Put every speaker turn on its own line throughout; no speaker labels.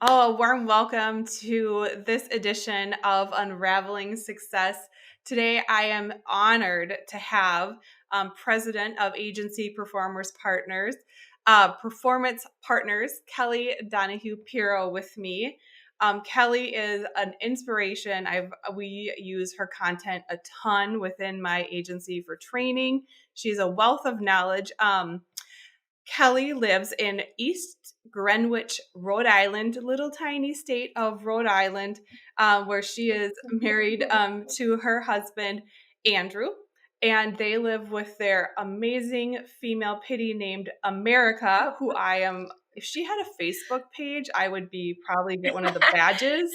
Oh, a warm welcome to this edition of Unraveling Success. Today, I am honored to have President of Agency Performance Partners, Kelly Donahue-Piro with me. Kelly is an inspiration. We use her content a ton within my agency for training. She's a wealth of knowledge. Kelly lives in East Greenwich, Rhode Island, little tiny state of Rhode Island, where she is married to her husband, Andrew. And they live with their amazing female pitty named America, who if she had a Facebook page, I would probably get one of the badges.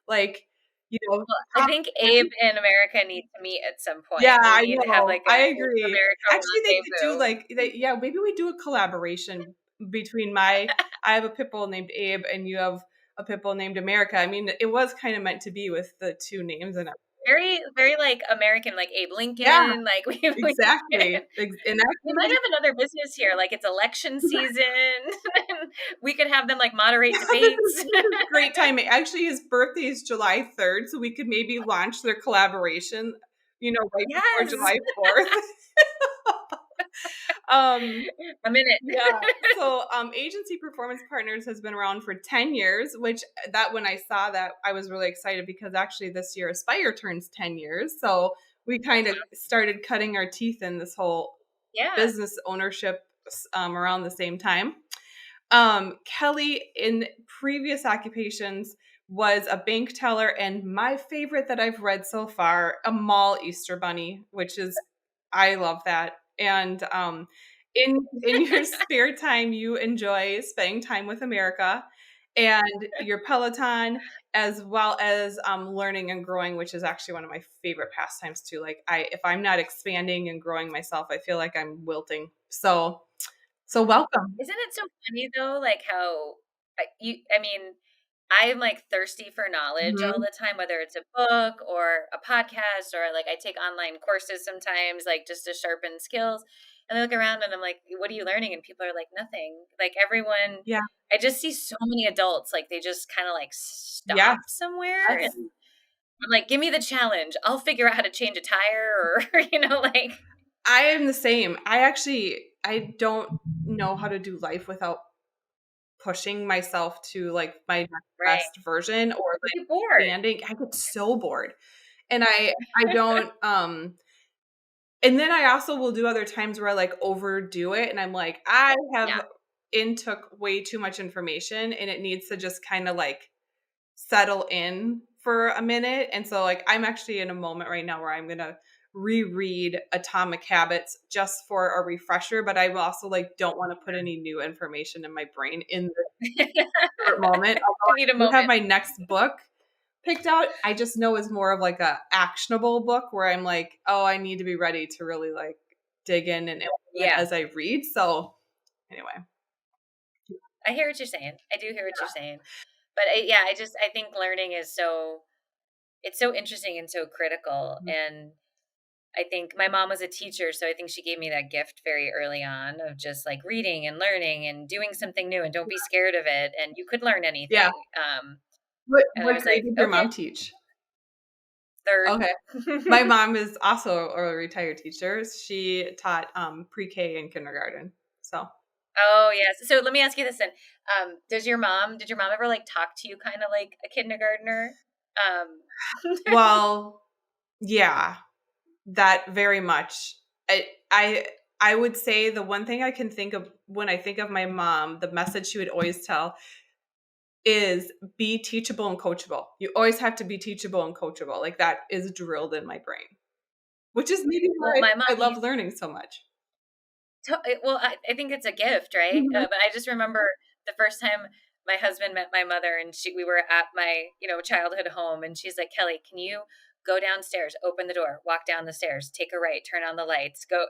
Like, you know,
I think Abe and America need to meet at some point.
yeah,
We
I
need to have
know.
like
I
a
agree.
America
Actually, they could
rendezvous.
do yeah, maybe we do a collaboration between I have a pit bull named Abe and you have a pit bull named America. I mean, it was kind of meant to be with the two names and
Very, very like American, like Abe
yeah,
Lincoln. Like we
exactly. And
we might have another business here. Like it's election season. We could have them like moderate debates.
great timing. Actually, his birthday is July 3rd, so we could maybe launch their collaboration, right before
Yes,
July 4th. Um,
a minute.
Yeah. So, Agency Performance Partners has been around for 10 years, which when I saw that, I was really excited because actually this year Aspire turns 10 years. So we kind of started cutting our teeth in this whole
Yeah.
business ownership around the same time. Kelly, in previous occupations, was a bank teller, and my favorite that I've read so far, a mall Easter bunny, which is, I love that. And in your spare time, you enjoy spending time with America and your Peloton, as well as learning and growing, which is actually one of my favorite pastimes too. Like if I'm not expanding and growing myself, I feel like I'm wilting. So welcome.
Isn't it so funny though? Like how I mean, I'm like thirsty for knowledge all
Mhm.
the time, whether it's a book or a podcast or like I take online courses sometimes, like just to sharpen skills. And I look around and I'm like, what are you learning? And people are like, nothing. Like everyone,
Yeah.
I just see so many adults, like they just kind of like
Yes.
stop somewhere and
Yes.
I'm like, give me the challenge. I'll figure out how to change a tire or, like.
I am the same. I don't know how to do life without pushing myself to like my next
Right.
best version or
You
like
get bored.
expanding. I get so bored. And I don't and then I also will do other times where I like overdo it and I'm like, I
Yeah.
have intook way too much information and it needs to just kind of like settle in for a minute. And so like I'm actually in a moment right now where I'm going to reread Atomic Habits just for a refresher, but I also like don't want to put any new information in my brain in this short moment.
I
Although
need a
I do have
moment.
my next book picked out. I just know it's more of like a actionable book where I'm like, oh, I need to be ready to really like dig in and implement
Yeah.
as I read. So anyway.
I hear what you're saying. I do hear what you're saying. But I think learning is it's so interesting and so critical. And I think my mom was a teacher, so I think she gave me that gift very early on of just like reading and learning and doing something new and don't be scared of it. And you could learn
Yeah.
anything. And I
What
was
grade
like,
did your
okay,
mom teach?
third.
Okay. My mom is also a retired teacher. She taught pre-K and kindergarten. So
Oh yes. So let me ask you this then. Did your mom ever like talk to you kind of like a kindergartner?
well, yeah, that very much. I I would say the one thing I can think of when I think of my mom, the message she would always tell is be teachable and coachable. You always have to be teachable and coachable. Like that is drilled in my brain, which is maybe
Well,
why
my mom
I love learning so much.
I think it's a gift, right?
Mhm.
But I just remember the first time my husband met my mother, and we were at my childhood home, and she's like, Kelly, can you go downstairs, open the door, walk down the stairs, take a right, turn on the lights, go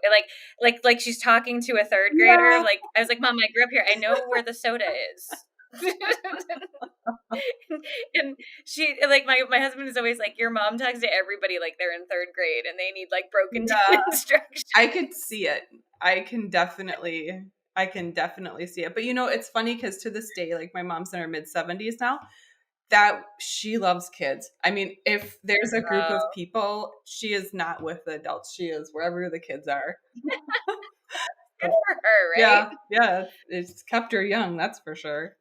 like she's talking to a third grader.
Yeah.
Like I was like, Mom, I grew up here. I know where the soda is. And she like my husband is always like, your mom talks to everybody like they're in third grade and they need like broken
Yeah.
down instructions.
I could see it. I can definitely I can definitely see it. But it's funny because to this day, like my mom's in her mid-70s now, that she loves kids. I mean, if there's a group of people, she is not with the adults. She is wherever the kids are.
Good for her, right?
Yeah, it's kept her young, that's for sure.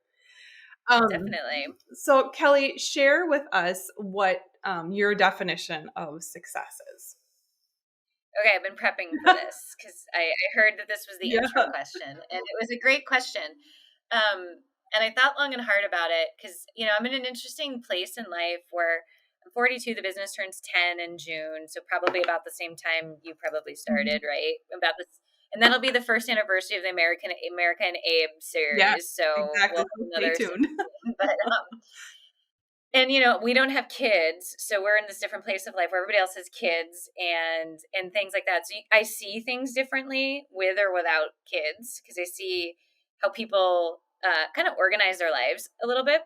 Definitely.
So Kelly, share with us what your definition of success is.
Okay, I've been prepping for this because I heard that this was the
Yeah.
intro question, and it was a great question. And I thought long and hard about it because, I'm in an interesting place in life where I'm 42, the business turns 10 in June. So probably about the same time you probably started, right? About this. And that'll be the first anniversary of the American Abe series.
Yeah,
So
exactly.
we'll
So
have
stay
another
tuned.
but and we don't have kids, so we're in this different place of life where everybody else has kids and things like that. So I see things differently with or without kids because I see how people kind of organize their lives a little bit.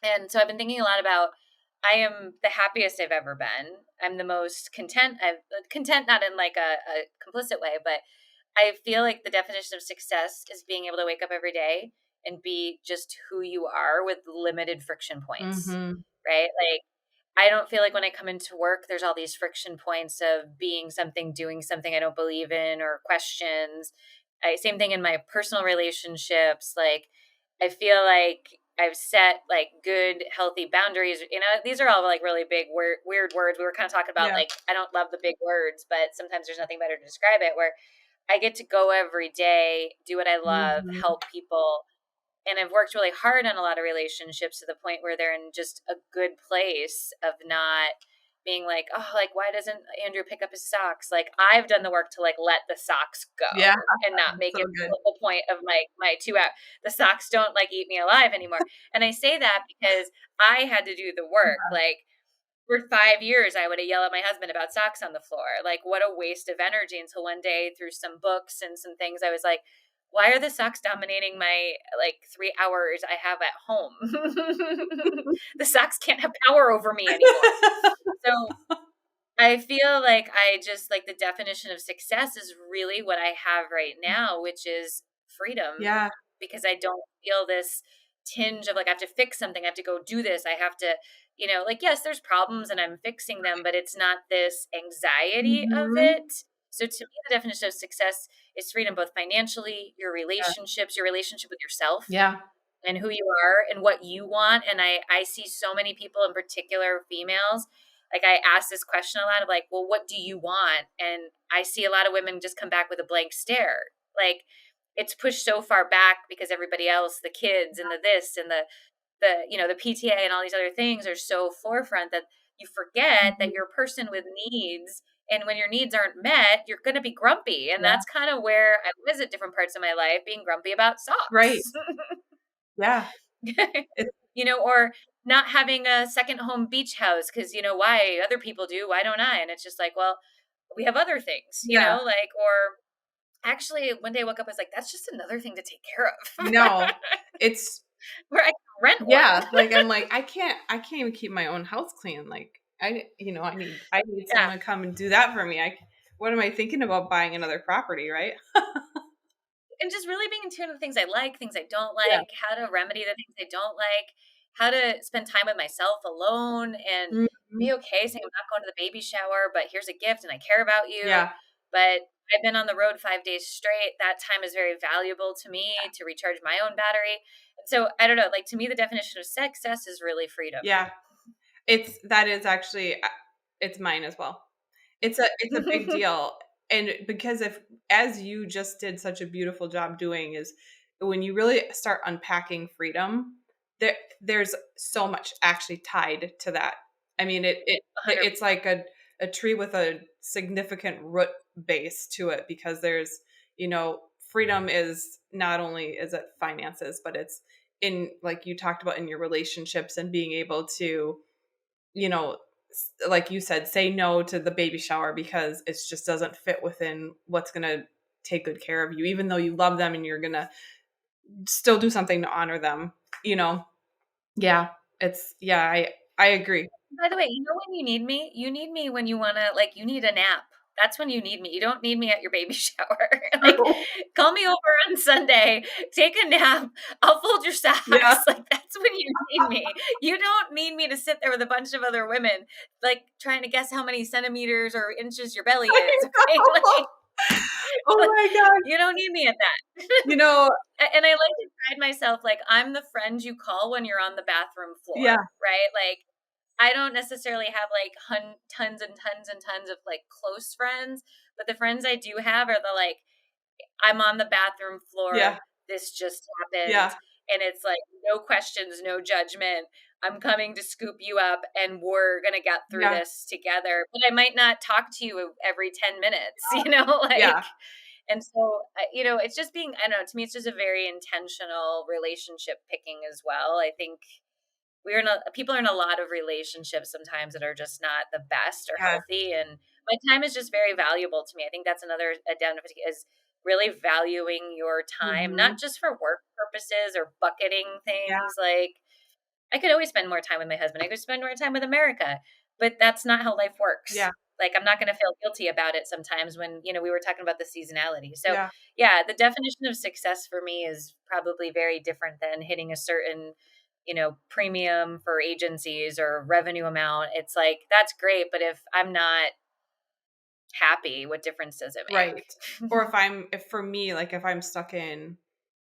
And so I've been thinking a lot about I am the happiest I've ever been. I'm the most content. Content not in like a complicit way, but I feel like the definition of success is being able to wake up every day and be just who you are with limited friction points, right? Like, I don't feel like when I come into work, there's all these friction points of being something, doing something I don't believe in or questions. Same thing in my personal relationships. Like, I feel like I've set like good, healthy boundaries. These are all like really big, weird words. We were kind of talking about like, I don't love the big words, but sometimes there's nothing better to describe it where I get to go every day, do what I love, help people. And I've worked really hard on a lot of relationships to the point where they're in just a good place of not being like, oh, like, why doesn't Andrew pick up his socks? Like, I've done the work to like let the socks go and not make it the whole point of my 2 hours. The socks don't like eat me alive anymore. And I say that because I had to do the work. Like, for 5 years, I would have yelled at my husband about socks on the floor. Like, what a waste of energy. Until one day, through some books and some things, I was like, why are the socks dominating my like 3 hours I have at home? The socks can't have power over me anymore. So I feel like I just like the definition of success is really what I have right now, which is freedom.
Yeah.
Because I don't feel this tinge of like, I have to fix something. I have to go do this. I have to, like, yes, there's problems and I'm fixing them, but it's not this anxiety of it. So to me, the definition of success is freedom, both financially, your relationships, your relationship with yourself.
Yeah.
And who you are and what you want. And I see so many people, in particular females, like I ask this question a lot of like, well, what do you want? And I see a lot of women just come back with a blank stare. Like, it's pushed so far back because everybody else, the kids and the this and the the PTA and all these other things are so forefront that you forget that you're a person with needs. And when your needs aren't met, you're going to be grumpy. And that's kind of where I was at different parts of my life, being grumpy about socks.
Right. Yeah.
Or not having a second home beach house because, why other people do, why don't I? And it's just like, well, we have other things, or actually one day I woke up, I was like, that's just another thing to take care of.
No, it's
where I can rent one.
Yeah. Like, I'm like, I can't even keep my own house clean. Like I need someone to come and do that for me. What am I thinking about buying another property? Right.
And just really being in tune with things I like, things I don't like, how to remedy the things I don't like, how to spend time with myself alone and be okay saying I'm not going to the baby shower, but here's a gift and I care about you.
Yeah.
But I've been on the road 5 days straight. That time is very valuable to me to recharge my own battery. And so I don't know, like to me, the definition of success is really freedom.
Yeah. That is actually, it's mine as well. It's a big deal. And because as you just did such a beautiful job doing, is when you really start unpacking freedom, there's so much actually tied to that. I mean, it's like a tree with a significant root base to it, because there's, freedom is not only is it finances, but it's in, like you talked about, in your relationships and being able to, like you said, say no to the baby shower because it just doesn't fit within what's going to take good care of you, even though you love them and you're going to still do something to honor them, Yeah. I agree.
By the way, when you need me when you want to, like, you need a nap. That's when you need me. You don't need me at your baby shower. Like, call me over on Sunday, take a nap, I'll fold your socks.
Yeah.
Like, that's when you need me. You don't need me to sit there with a bunch of other women, like, trying to guess how many centimeters or inches your belly is, okay? Like,
Oh my God.
you don't need me at that.
You know,
And I like to pride myself, like, I'm the friend you call when you're on the bathroom
yeah,
floor, right? Like, I don't necessarily have like tons and tons and tons of like close friends, but the friends I do have are the like, I'm on the bathroom floor.
yeah,
This just happened.
yeah,
And it's like, no questions, no judgment. I'm coming to scoop you up and we're going to get through
yeah,
this together. But I might not talk to you every 10 minutes, you know, like,
yeah,
and so, you know, it's just being, I don't know, to me, it's just a very intentional relationship picking as well. I think people are in a lot of relationships sometimes that are just not the best or
yeah,
healthy. And my time is just very valuable to me. I think that's another identification is really valuing your time,
mhm,
not just for work purposes or bucketing
yeah,
things. Like I could always spend more time with my husband. I could spend more time with America, but that's not how life works.
yeah,
Like I'm not going to feel guilty about it sometimes when, you know, we were talking about the seasonality. So
yeah,
yeah, the definition of success for me is probably very different than hitting a certain, you know, premium for agencies or revenue amount. It's like, that's great. But if I'm not happy, what difference does it
right.
make?
Or if for me, like if I'm stuck in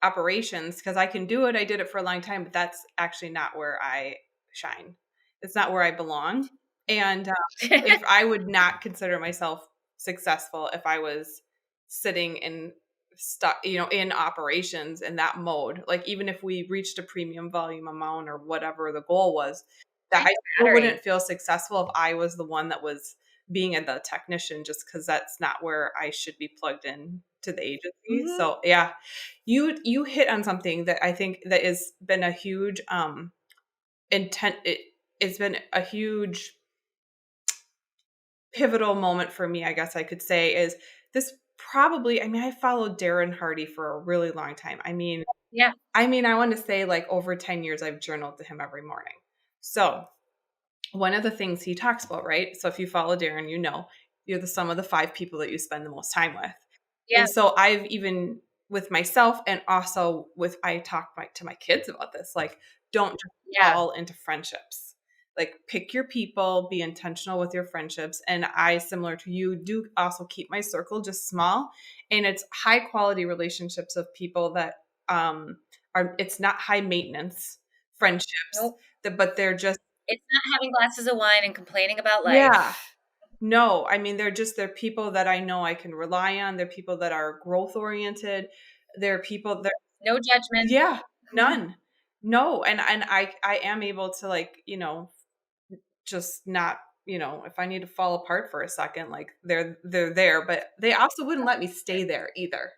operations, because I can do it, I did it for a long time, but that's actually not where I shine. It's not where I belong. And if I would not consider myself successful if I was sitting in stuck, in operations in that mode, like even if we reached a premium volume amount or whatever the goal was, that I still wouldn't
Battery.
feel successful if I was the one that was being the technician, just because that's not where I should be plugged in to the agency.
Hmm.
So yeah, you hit on something that I think that has been a huge it's been a huge pivotal moment for me, I guess I could say, is this probably, I mean, I followed Darren Hardy for a really long time.
Yeah.
I want to say like over 10 years I've journaled to him every morning. So, one of the things he talks about, right? So if you follow Darren, you're the sum of the 5 people that you spend the most time with.
Yeah.
And so I've even with myself and also I talk to my kids about this, like, don't just
Yeah.
fall into friendships. Like, pick your people, be intentional with your friendships. And I, similar to you, do also keep my circle just small. And it's high quality relationships of people that it's not high maintenance friendships,
Nope.
but they're just,
It's not having glasses of wine and complaining about
yeah.
life.
No, I mean, they're people that I know I can rely on. They're people that are growth oriented. They're people that,
No judgment.
yeah, none. No. And I am able to, like, just not, if I need to fall apart for a second, like they're there, but they also wouldn't let me stay there either.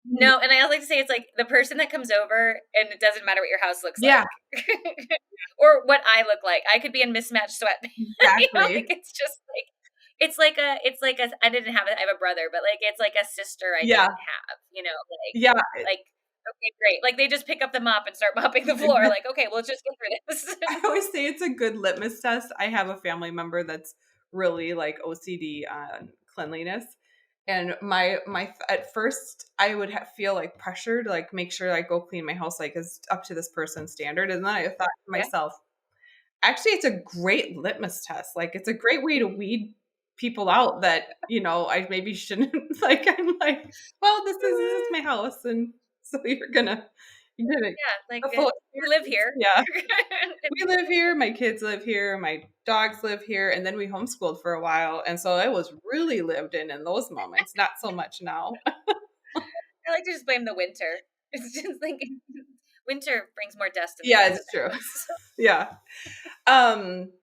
No, and I also like to say it's like the person that comes over and it doesn't matter what your house looks
Yeah,
like. Or what I look like. I could be in mismatched sweatpants. You know, like
exactly.
it's just like it's like a I didn't have it. I have a brother, but like it's like a sister I
Yeah.
didn't have, you know,
Yeah.
like okay, great. Like they just pick up the mop and start mopping the floor. Like, okay, well let's just get through this.
I always say it's a good litmus test. I have a family member that's really like OCD on cleanliness. And my at first I would feel like pressured, like make sure I go clean my house like is up to this person's standard. And then I thought to
Yeah.
myself, actually it's a great litmus test. Like it's a great way to weed people out that, I maybe shouldn't like I'm like, well, this is my house and so you're gonna
Yeah, like
the full
we live
experience.
here.
Yeah. We live here, my kids live here, my dogs live here, and then we homeschooled for a while, and so I was really lived in those moments, not so much now.
I like to just blame the winter. It's just like winter brings more dust in
Yeah,
in
it's
the
true.
house.
Yeah.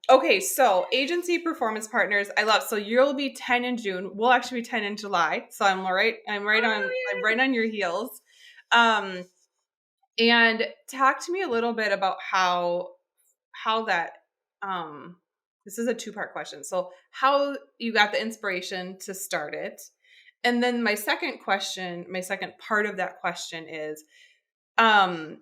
Okay, so agency performance partners, I love. So you'll be 10 in June. We'll actually be 10 in July. So I'm right
Oh,
on your heels. Um, and talk to me a little bit about how that this is a two-part question. So how you got the inspiration to start it. And then my second part of that question is um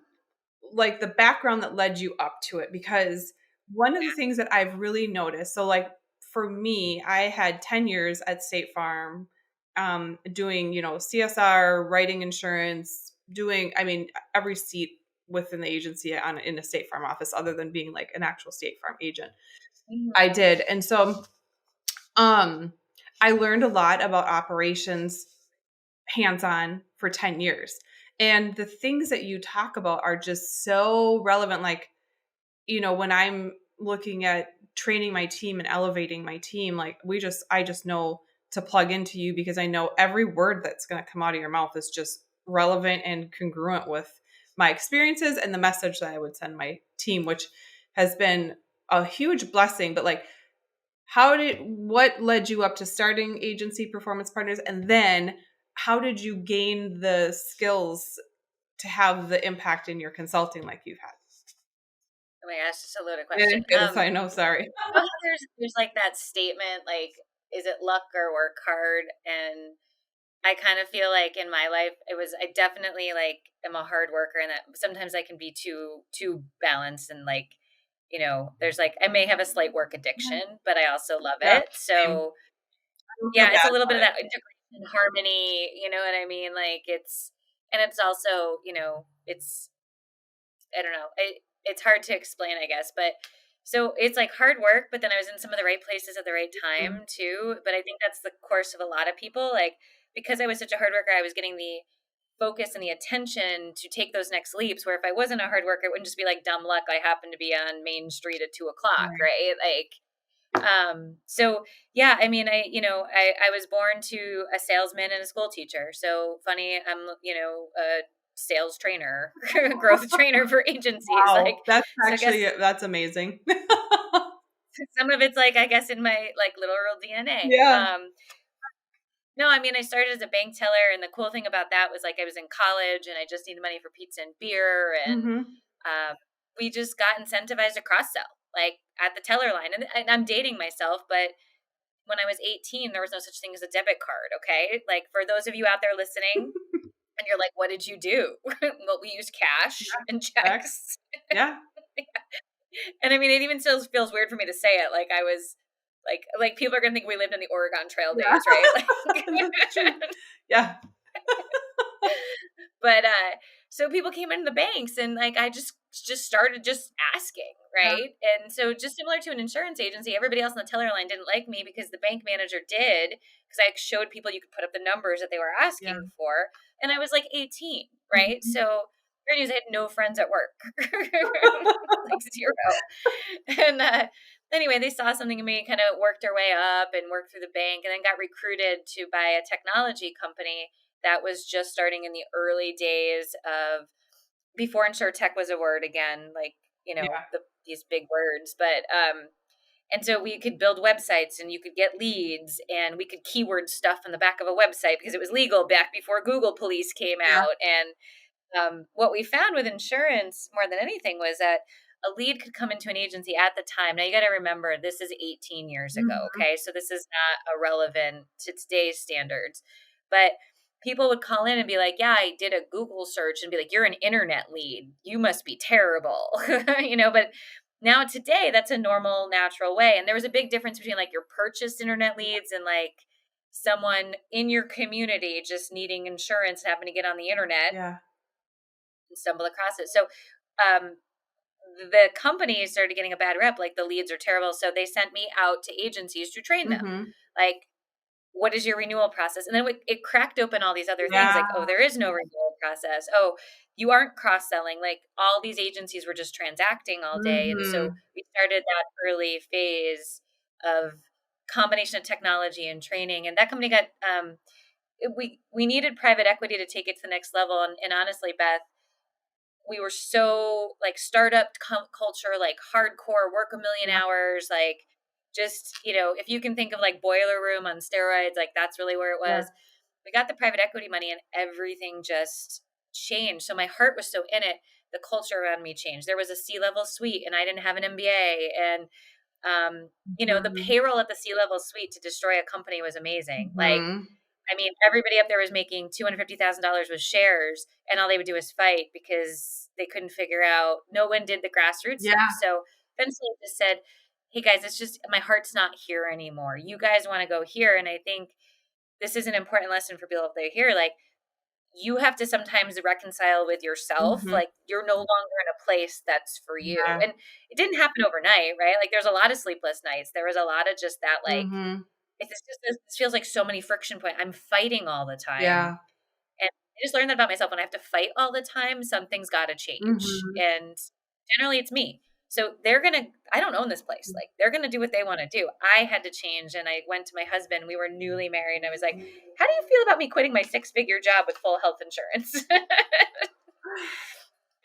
like the background that led you up to it, because one of the things that I've really noticed, so like for me, I had 10 years at State Farm, doing, CSR, writing insurance, doing, every seat within the agency in a State Farm office, other than being like an actual State Farm agent. I did. And so, I learned a lot about operations hands-on for 10 years. And the things that you talk about are just so relevant. Like, when I'm looking at training my team and elevating my team, like I just know to plug into you, because I know every word that's going to come out of your mouth is just relevant and congruent with my experiences and the message that I would send my team, which has been a huge blessing. But like, what led you up to starting Agency Performance Partners? And then how did you gain the skills to have the impact in your consulting like you've had?
Oh my gosh, it's a loaded question.
I know, sorry.
There's like that statement, like, is it luck or work hard? And I kind of feel like in my life, I definitely like am a hard worker, and that sometimes I can be too balanced, and like, there's like, I may have a slight work addiction, but I also love it. So yeah, it's a little bit of that integration, harmony, you know what I mean? Like it's also, I don't know. It's hard to explain, I guess, but so it's like hard work, but then I was in some of the right places at the right time too. But I think that's the course of a lot of people. Like, because I was such a hard worker, I was getting the focus and the attention to take those next leaps, where if I wasn't a hard worker, it wouldn't just be like dumb luck. I happened to be on Main Street at 2:00, right? Like, so yeah, I was born to a salesman and a school teacher. So funny, I'm, a sales trainer, growth trainer for agencies.
Wow,
Like,
that's
so I guess
that's amazing.
some of it's like, I guess in my like literal DNA.
Yeah.
No, I mean, I started as a bank teller, and the cool thing about that was like I was in college and I just needed money for pizza and beer, and we just got incentivized to cross sell, like at the teller line. And I'm dating myself, but when I was 18, there was no such thing as a debit card. Okay, like for those of you out there listening, and you're like, "What did you do?" Well, we used cash and checks.
Yeah.
And I mean, it even still feels weird for me to say it. Like I was like people are gonna think we lived in the Oregon Trail days, right? Like,
yeah.
But so people came into the banks, and like I just started just asking, right? And so just similar to an insurance agency, everybody else on the teller line didn't like me because the bank manager did, because I showed people you could put up the numbers that they were asking for, and I was like 18, right? So great news, I had no friends at work, like zero. And anyway, they saw something in me, kind of worked their way up and worked through the bank, and then got recruited to buy a technology company that was just starting in the early days of before InsurTech was a word again, like, these big words. But, and so we could build websites, and you could get leads, and we could keyword stuff on the back of a website because it was legal back before Google Police came out. And what we found with insurance more than anything was that a lead could come into an agency at the time. Now you got to remember, this is 18 years ago. Okay. So this is not irrelevant to today's standards, but people would call in and be like, yeah, I did a Google search, and be like, you're an internet lead. You must be terrible. But now today that's a normal, natural way. And there was a big difference between like your purchased internet leads and like someone in your community just needing insurance, happen to get on the internet and stumble across it. So, the company started getting a bad rep, like the leads are terrible. So they sent me out to agencies to train them. Like, what is your renewal process? And then it cracked open all these other things, like, oh, there is no renewal process. Oh, you aren't cross-selling. Like, all these agencies were just transacting all day. And so we started that early phase of combination of technology and training. And that company got, we needed private equity to take it to the next level. And honestly, Beth, we were so like startup culture, like hardcore, work a million hours, like just, if you can think of like Boiler Room on steroids, like that's really where it was. We got the private equity money, and everything just changed. So my heart was so in it. The culture around me changed. There was a C-level suite, and I didn't have an MBA. And, the payroll at the C-level suite to destroy a company was amazing. Like, I mean, everybody up there was making $250,000 with shares, and all they would do is fight because they couldn't figure out, no one did the grassroots stuff. So eventually I just said, hey guys, it's just, my heart's not here anymore. You guys want to go here. And I think this is an important lesson for people if they're here. Like, you have to sometimes reconcile with yourself.
Mm-hmm.
Like, you're no longer in a place that's for you.
Yeah.
And it didn't happen overnight, right? Like, there's a lot of sleepless nights. There was a lot of just that, like,
Mm-hmm.
this feels like so many friction points. I'm fighting all the time.
Yeah.
And I just learned that about myself. When I have to fight all the time, something's got to change.
Mm-hmm.
And generally it's me. So I don't own this place. Like, they're going to do what they want to do. I had to change. And I went to my husband. We were newly married. And I was like, how do you feel about me quitting my 6-figure job with full health insurance?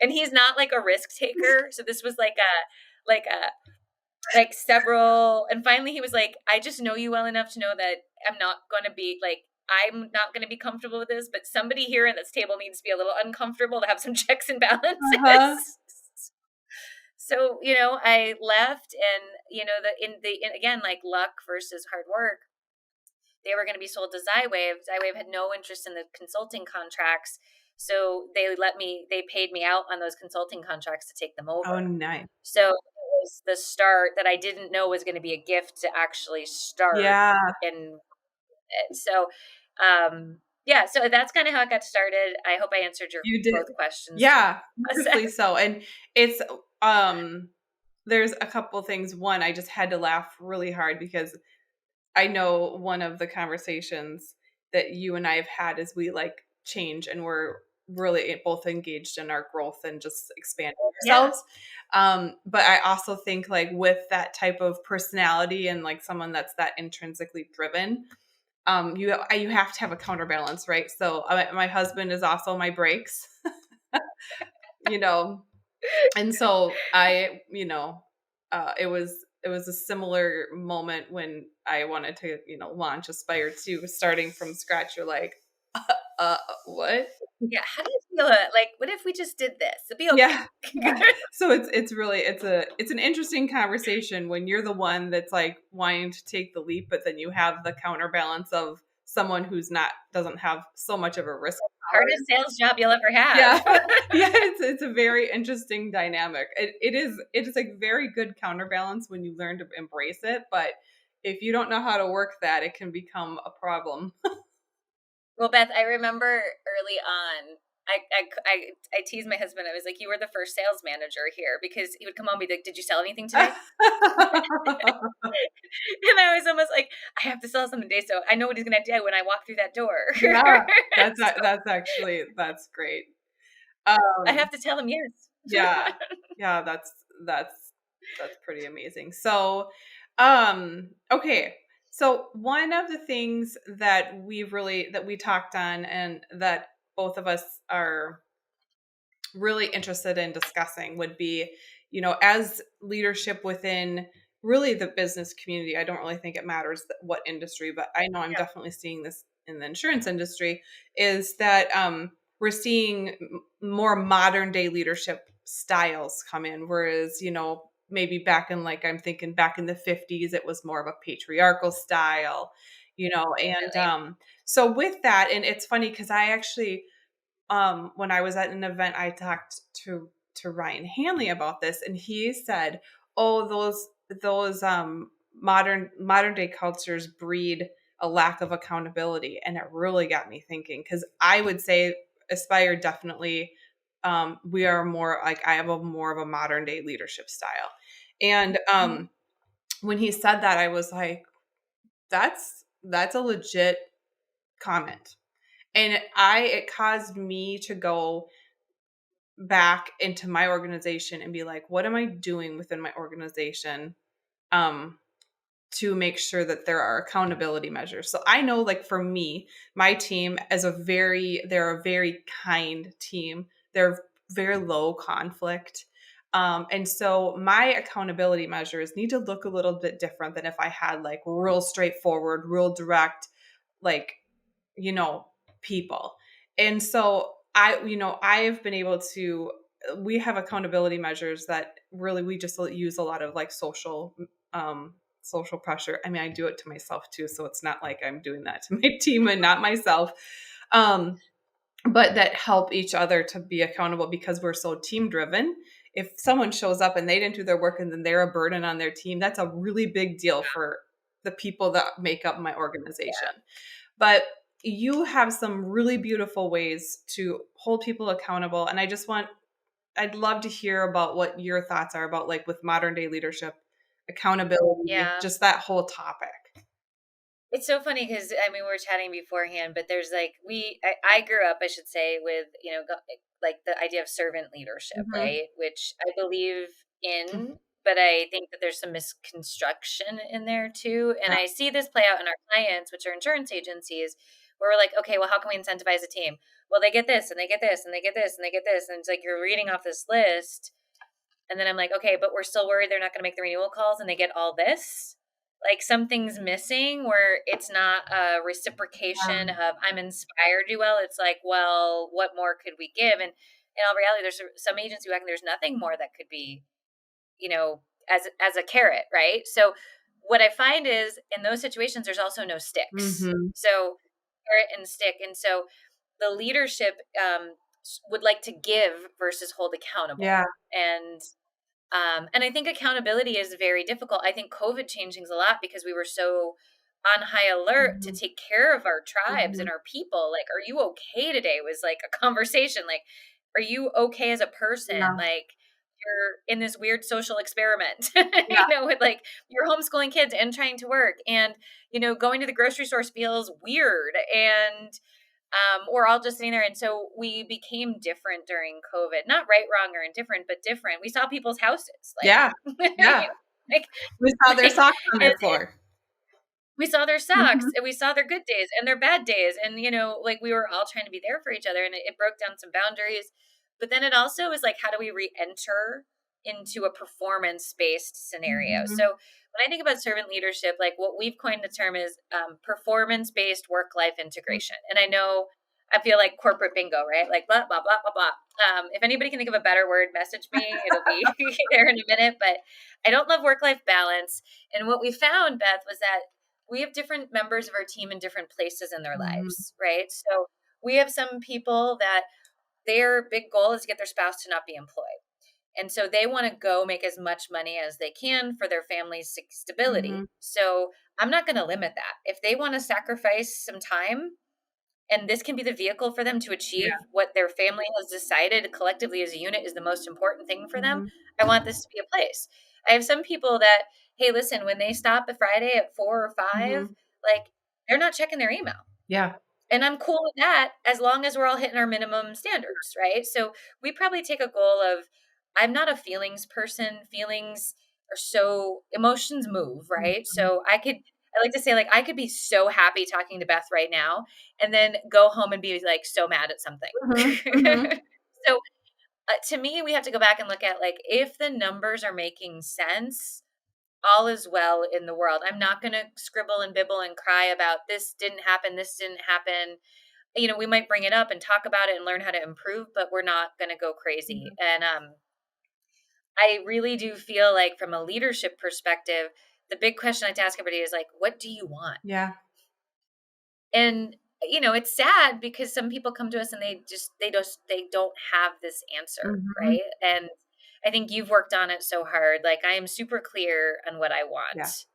And he's not like a risk taker. So this was like several, and finally he was like, I just know you well enough to know that I'm not going to be comfortable with this, but somebody here at this table needs to be a little uncomfortable to have some checks and balances.
Uh-huh.
So, I left, and again, like, luck versus hard work, they were going to be sold to Zywave. Zywave had no interest in the consulting contracts. So they paid me out on those consulting contracts to take them over.
Oh, nice.
So it was the start that I didn't know was going to be a gift to actually start.
Yeah.
And so, so that's kind of how it got started. I hope I answered both questions.
Yeah, beautifully so. And it's, there's a couple things. One, I just had to laugh really hard because I know one of the conversations that you and I have had is we like change and we're really both engaged in our growth and just expanding ourselves. Yeah. But I also think like with that type of personality and like someone that's that intrinsically driven, you have to have a counterbalance, right? So my husband is also my brakes, and so it was a similar moment when I wanted to, launch Aspire 2, starting from scratch. You're like, what?
Yeah. How do you feel? Like, what if we just did this? It'd be okay.
Yeah. So it's really, it's an interesting conversation when you're the one that's like wanting to take the leap, but then you have the counterbalance of someone who's doesn't have so much of a risk.
Hardest sales job you'll ever have.
Yeah. Yeah. It's a very interesting dynamic. It is like very good counterbalance when you learn to embrace it. But if you don't know how to work that, it can become a problem.
Well, Beth, I remember early on, I teased my husband. I was like, you were the first sales manager here, because he would come home and be like, did you sell anything today? And I was almost like, I have to sell something today, so I know what he's going to do when I walk through that door.
Yeah, that's great.
I have to tell him yes.
Yeah, that's pretty amazing. So, okay. So one of the things that we talked on and that both of us are really interested in discussing would be, as leadership within really the business community. I don't really think it matters what industry, but I know I'm definitely seeing this in the insurance industry, is that we're seeing more modern day leadership styles come in. Whereas, maybe back in I'm thinking back in the 50s, it was more of a patriarchal style, and so with that, and it's funny because I actually, when I was at an event, I talked to Ryan Hanley about this, and he said, "Oh, those modern day cultures breed a lack of accountability," and it really got me thinking, because I would say Aspire definitely, we are more like, I have more of a modern day leadership style, and when he said that, I was like, that's a legit comment. And it caused me to go back into my organization and be like, what am I doing within my organization to make sure that there are accountability measures? So I know, for me, my team they're a very kind team. They're very low conflict. And so my accountability measures need to look a little bit different than if I had real straightforward, real direct, people. And so I've been able to, we have accountability measures that really, we just use a lot of social pressure. I mean, I do it to myself too. So it's not like I'm doing that to my team and not myself. But that help each other to be accountable, because we're so team driven. if someone shows up and they didn't do their work and then they're a burden on their team, that's a really big deal for the people that make up my organization. But you have some really beautiful ways to hold people accountable. And I'd love to hear about what your thoughts are about, like, with modern day leadership, accountability, just that whole topic.
It's so funny because, I mean, we were chatting beforehand, but there's like, I grew up, I should say, with, like the idea of servant leadership, right? Which I believe in, but I think that there's some misconstruction in there too. And I see this play out in our clients, which are insurance agencies, where we're like, okay, well, how can we incentivize a team? Well, they get this and they get this and they get this and they get this. And it's like, you're reading off this list. And then I'm like, okay, but we're still worried they're not going to make the renewal calls and they get all this. Like, something's missing where it's not a reciprocation of I'm inspired to do well. It's like, well, what more could we give? And in all reality, there's some agents who reckon there's nothing more that could be, as a carrot, right? So what I find is in those situations, there's also no sticks. So carrot and stick. And so the leadership would like to give versus hold accountable. And I think accountability is very difficult. I think COVID changed things a lot because we were so on high alert to take care of our tribes and our people. Like, are you okay today? Was like a conversation. Like, are you okay as a person? Like, you're in this weird social experiment, with like you're homeschooling kids and trying to work, and going to the grocery store feels weird, and we're all just sitting there. And so we became different during COVID, not right, wrong, or indifferent, but different. We saw people's houses. Like,
we saw their socks on their floor.
We saw their socks and we saw their good days and their bad days. And, like, we were all trying to be there for each other, and it broke down some boundaries. But then it also is like, how do we re-enter into a performance-based scenario? So when I think about servant leadership, like what we've coined the term is performance-based work-life integration. And I feel like corporate bingo, right? Like blah, blah, blah, blah, blah. If anybody can think of a better word, message me. It'll be there in a minute. But I don't love work-life balance. And what we found, Beth, was that we have different members of our team in different places in their lives, right? So we have some people that their big goal is to get their spouse to not be employed. And so they want to go make as much money as they can for their family's stability. So I'm not going to limit that. If they want to sacrifice some time, and this can be the vehicle for them to achieve what their family has decided collectively as a unit is the most important thing for them, I want this to be a place. I have some people that, hey, listen, when they stop a Friday at 4 or 5, like, they're not checking their email. And I'm cool with that as long as we're all hitting our minimum standards, right? So we probably take a goal of, I'm not a feelings person. Feelings are emotions move, right? So I like to say, like, I could be so happy talking to Beth right now and then go home and be like so mad at something. So to me, we have to go back and look at, like, if the numbers are making sense, all is well in the world. I'm not going to scribble and bibble and cry about this didn't happen. We might bring it up and talk about it and learn how to improve, but we're not going to go crazy. And I really do feel like, from a leadership perspective, the big question I like to ask everybody is, like, what do you want? And, it's sad because some people come to us and they don't have this answer. Right. And I think you've worked on it so hard. Like, I am super clear on what I want.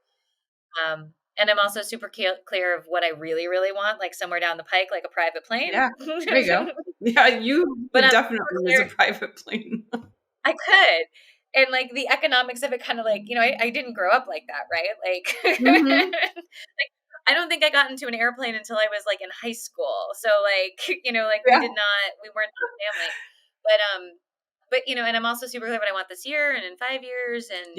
And I'm also super clear of what I really, really want, like somewhere down the pike, like a private plane.
There you go. You definitely use a private plane.
I could. And, like, the economics of it kind of, like, I didn't grow up like that, right? Like, like, I don't think I got into an airplane until I was, like, in high school. So, like, we weren't a family. But, and I'm also super clear what I want this year and in 5 years. And,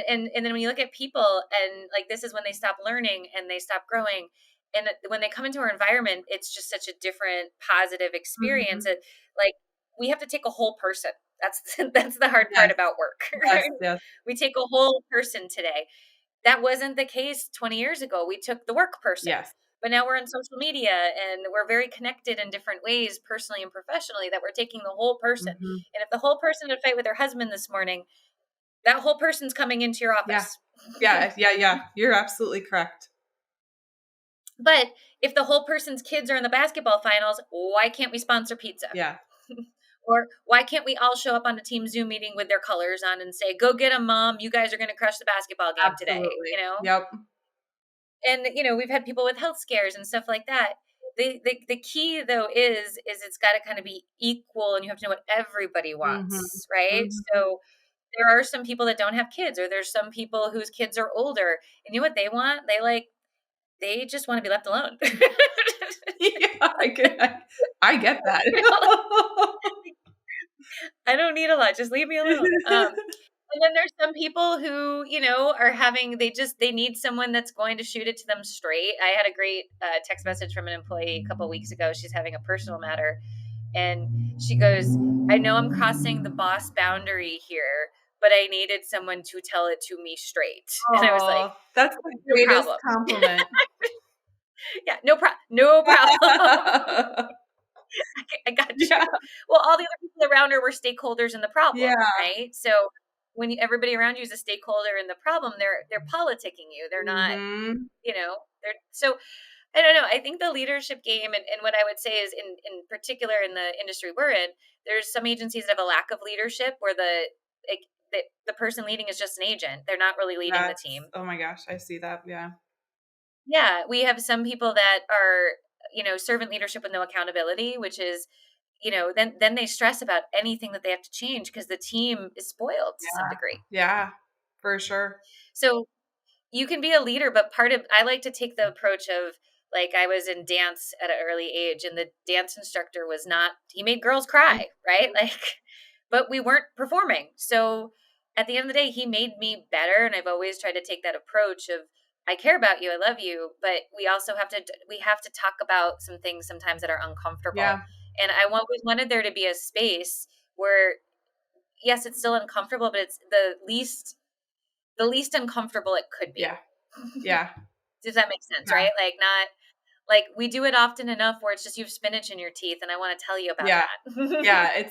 and then when you look at people, and, like, this is when they stop learning and they stop growing. And when they come into our environment, it's just such a different positive experience. It, like, we have to take a whole person. That's the hard part about work. We take a whole person today. That wasn't the case 20 years ago. We took the work person. But now we're on social media and we're very connected in different ways, personally and professionally, that we're taking the whole person. And if the whole person had a fight with their husband this morning, that whole person's coming into your office.
Yeah. You're absolutely correct.
But if the whole person's kids are in the basketball finals, why can't we sponsor pizza? Or why can't we all show up on a team Zoom meeting with their colors on and say, go get them, mom. You guys are going to crush the basketball game today,
Absolutely.
you know?
Yep.
And, you know, we've had people with health scares and stuff like that. The key though is it's got to kind of be equal, and you have to know what everybody
Mm-hmm.
wants, right?
Mm-hmm.
So there are some people that don't have kids, or there's some people whose kids are older, and you know what they want? They just want to be left alone.
Yeah, I get that.
You know? I don't need a lot. Just leave me alone. And then there's some people who, you know, are having, they need someone that's going to shoot it to them straight. I had a great text message from an employee a couple of weeks ago. She's having a personal matter. And she goes, I know I'm crossing the boss boundary here, but I needed someone to tell it to me straight. And I was like,
Oh, that's the
no
greatest
problem.
compliment.
Yeah, no problem. I got you.
Yeah.
Well, all the other people around her were stakeholders in the problem,
Yeah.
right? So when everybody around you is a stakeholder in the problem, they're politicking you. They're not,
Mm-hmm.
you know, they're so. I don't know. I think the leadership game, and what I would say is, in particular in the industry we're in, there's some agencies that have a lack of leadership where like, the person leading is just an agent. They're not really leading the team.
Oh my gosh, I see that. Yeah.
Yeah, we have some people that are, you know, servant leadership with no accountability, which is, you know, then they stress about anything that they have to change because the team is spoiled to some degree.
Yeah, for sure.
So you can be a leader, but I like to take the approach of, like, I was in dance at an early age, and the dance instructor he made girls cry, right? Like, but we weren't performing. So at the end of the day, he made me better. And I've always tried to take that approach of, I care about you, I love you, but we have to talk about some things sometimes that are uncomfortable.
Yeah.
And I always wanted there to be a space where, yes, it's still uncomfortable, but it's the least uncomfortable it could be.
Yeah. Yeah.
Does that make sense?
Yeah.
Right? Like, not like we do it often enough where it's just, you have spinach in your teeth, and I want to tell you about that.
Yeah.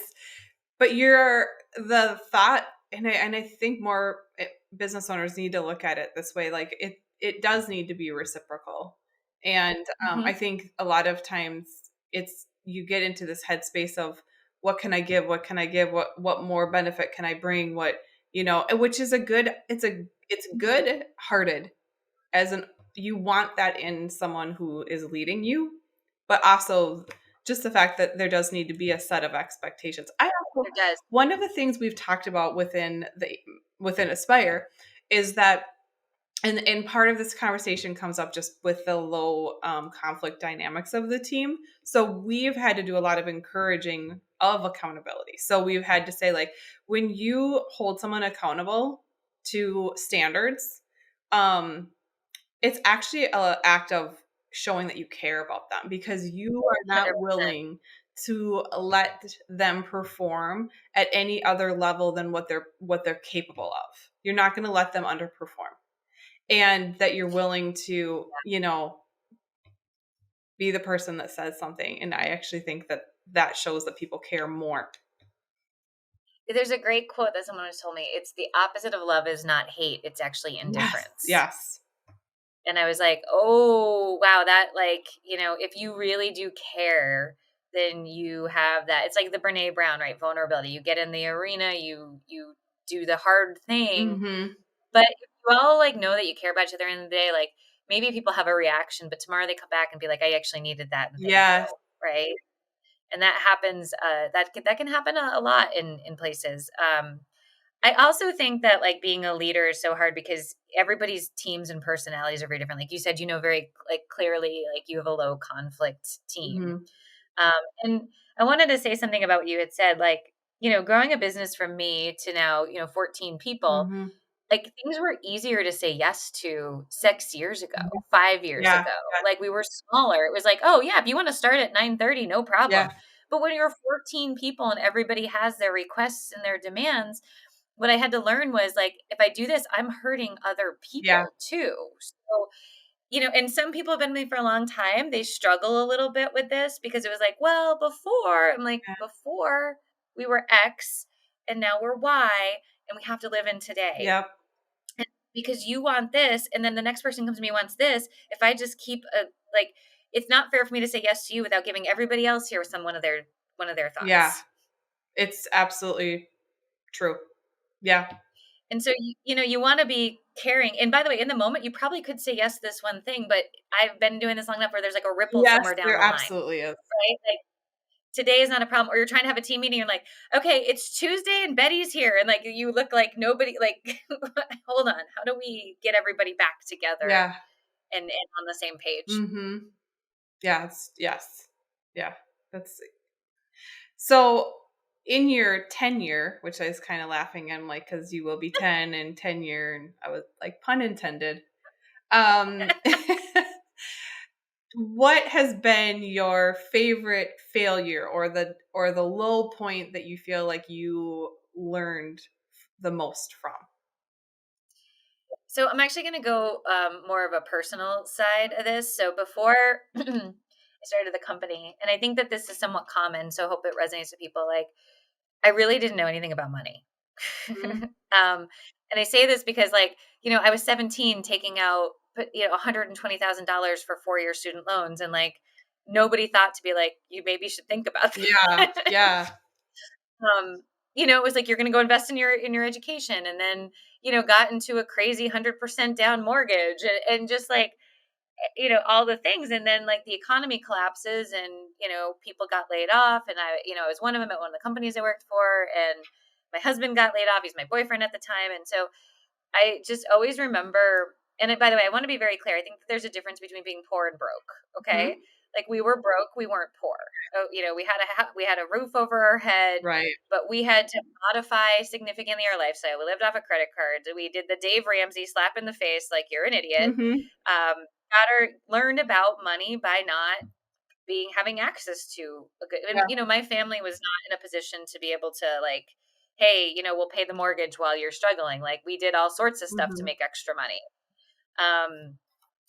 But you're the thought, and I think more business owners need to look at it this way. Like, it does need to be reciprocal. And I think a lot of times you get into this headspace of, what can I give? What can I give? What more benefit can I bring? What, which is it's good hearted, you want that in someone who is leading you, but also just the fact that there does need to be a set of expectations.
There does.
One of the things we've talked about within Aspire is that, and part of this conversation comes up just with the low conflict dynamics of the team. So we've had to do a lot of encouraging of accountability. So we've had to say, like, when you hold someone accountable to standards, it's actually an act of showing that you care about them, because you are not
100%.
willing to let them perform at any other level than what they're capable of. You're not going to let them underperform. And that you're willing to, be the person that says something. And I actually think that shows that people care more.
There's a great quote that someone has told me. It's the opposite of love is not hate. It's actually indifference.
Yes.
And I was like, oh, wow, that, like, if you really do care, then you have that. It's like the Brene Brown, right? Vulnerability. You get in the arena, you do the hard thing.
Mm-hmm.
But if you all, like, know that you care about each other, at the end of the day, like, maybe people have a reaction, but tomorrow they come back and be like, I actually needed that.
Yes.
Right. And that happens, that can happen a lot in places. I also think that, like, being a leader is so hard because everybody's teams and personalities are very different. Like you said, very, like, clearly, like, you have a low conflict team.
Mm-hmm.
And I wanted to say something about what you had said, like, growing a business from me to now, 14 people,
Mm-hmm.
like, things were easier to say yes to 6 years ago, 5 years ago. Like, we were smaller. It was like, oh yeah, if you want to start at 9:30, no problem.
Yeah.
But when you're 14 people and everybody has their requests and their demands, what I had to learn was, like, if I do this, I'm hurting other people too. So, and some people have been with me for a long time. They struggle a little bit with this because it was like, well, before we were X and now we're Y, and we have to live in today.
Yep.
And because you want this, and then the next person comes to me and wants this. If I just keep it's not fair for me to say yes to you without giving everybody else here one of their thoughts.
Yeah. It's absolutely true. Yeah.
And so, you want to be caring. And by the way, in the moment, you probably could say yes to this one thing, but I've been doing this long enough where there's like a ripple
Yes,
somewhere down
there
the line,
absolutely is.
right? Like today is not a problem. Or you're trying to have a team meeting and like, okay, it's Tuesday and Betty's here. And like, you look like nobody, like, hold on. How do we get everybody back together
Yeah.
and on the same page?
Mm-hmm. Yes. Yes. Yeah. That's so in your tenure, which I was kind of laughing. I'm like, because you will be 10 and tenure, and I was like, pun intended. Um, what has been your favorite failure or the low point that you feel like you learned the most from?
So I'm actually going to go more of a personal side of this. So before I started the company, and I think that this is somewhat common, so I hope it resonates with people. Like, I really didn't know anything about money.
Mhm.
And I say this because, like, I was 17 taking out, $120,000 for 4-year student loans, and like nobody thought to be like, you maybe should think about
Yeah,
that.
yeah.
um, it was like you're going to go invest in your education, and then got into a crazy 100% down mortgage, and just like all the things, and then like the economy collapses, and people got laid off, and I was one of them at one of the companies I worked for, and my husband got laid off. He's my boyfriend at the time, and so I just always remember. And by the way, I want to be very clear. I think that there's a difference between being poor and broke. Okay,
Mhm.
like we were broke, we weren't poor. Oh, we had a roof over our head,
Right.
but we had to modify significantly our lifestyle. We lived off of credit cards. We did the Dave Ramsey slap in the face, like you're an idiot.
Mhm.
Learned about money by not having access to a good. And
Yeah.
my family was not in a position to be able to like, hey, we'll pay the mortgage while you're struggling. Like we did all sorts of stuff to
Mhm.
make extra money. Um,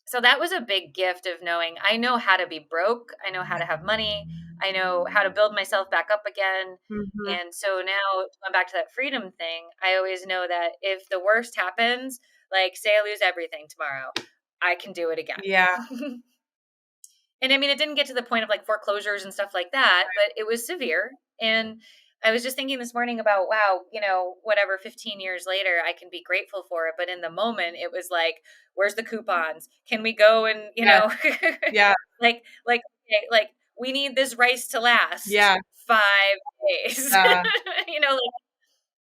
so that was a big gift of knowing I know how to be broke. I know how to have money. I know how to build myself back up again.
Mhm.
And so now going back to that freedom thing, I always know that if the worst happens, like say I lose everything tomorrow, I can do it
Yeah.
again. And I mean, it didn't get to the point of like foreclosures and stuff like that, but it was severe. And I was just thinking this morning about, wow, whatever, 15 years later, I can be grateful for it. But in the moment, it was like, where's the coupons? Can we go and,
Yeah. Yeah.
okay, like we need this rice to last
Yeah.
5 days,
Yeah.
like,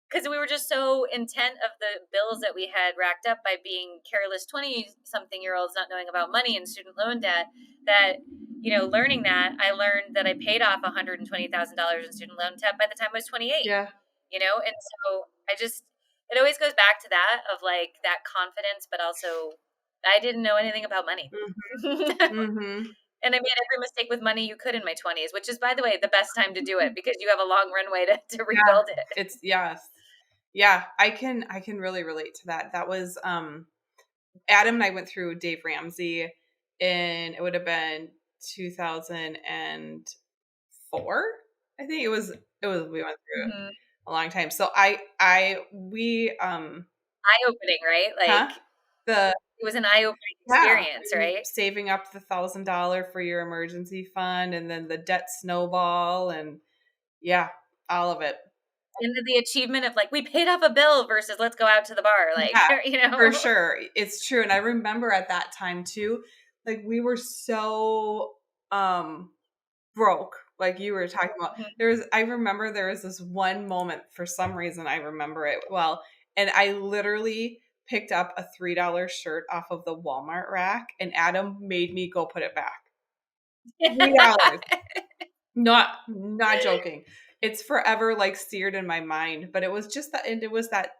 because we were just so intent of the bills that we had racked up by being careless 20 something year olds not knowing about money and student loan debt that learning that I learned that I paid off $120,000 in student loan debt by the time I was 28.
Yeah.
And so it always goes back to that of like that confidence, but also I didn't know anything about money.
Mhm. Mhm.
And I made every mistake with money you could in my 20s, which is, by the way, the best time to do it because you have a long runway to
Yeah.
rebuild it.
It's yes. Yeah, I can really relate to that. That was Adam and I went through Dave Ramsey, and it would have been 2004. I think it was we went through it
Mhm.
a long time. So I we
Eye-opening, right?
huh?
Like,
The
it was an eye-opening
Yeah,
experience,
and
right?
saving up the $1,000 for your emergency fund, and then the debt snowball, and yeah, all of it.
And then the achievement of, like, "We paid off a bill," versus, "Let's go out to the bar," like,
Yeah,
you
for
know?
sure. It's true, and I remember at that time too, like, we were so, broke, like you were talking about.
Mhm.
I remember there was this one moment, for some reason I remember it well, and I literally picked up a $3 shirt off of the Walmart rack, and Adam made me go put it back. $3. Not joking. It's forever, like, seared in my mind, but it was just that, and it was that,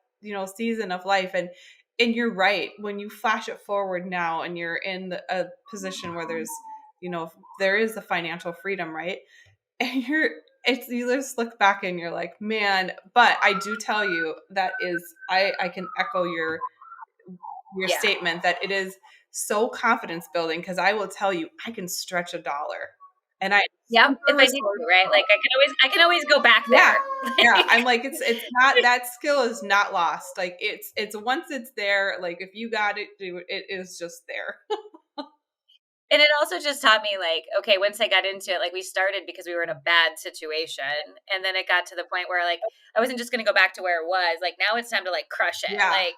season of life, and you're right, when you flash it forward now and you're in a position where there is the financial freedom, right? And you just look back and you're like, "Man," but I do tell you that is I can echo your
Yeah.
statement that it is so confidence building, because I will tell you, I can stretch a dollar, and I'm
Yep,
super
if I need to, right?
resourceful.
Like, I can always go back
Yeah,
there.
yeah. I'm
Like
like, it's not, that skill is not lost. Like, it's once it's there. Like, if you got it, do it. It is just there.
And it also just taught me, like, okay, once I got into it, like, we started because we were in a bad situation. And then it got to the point where, like, I wasn't just going to go back to where it was. Like, now it's time to, like, crush it.
Yeah.
Like,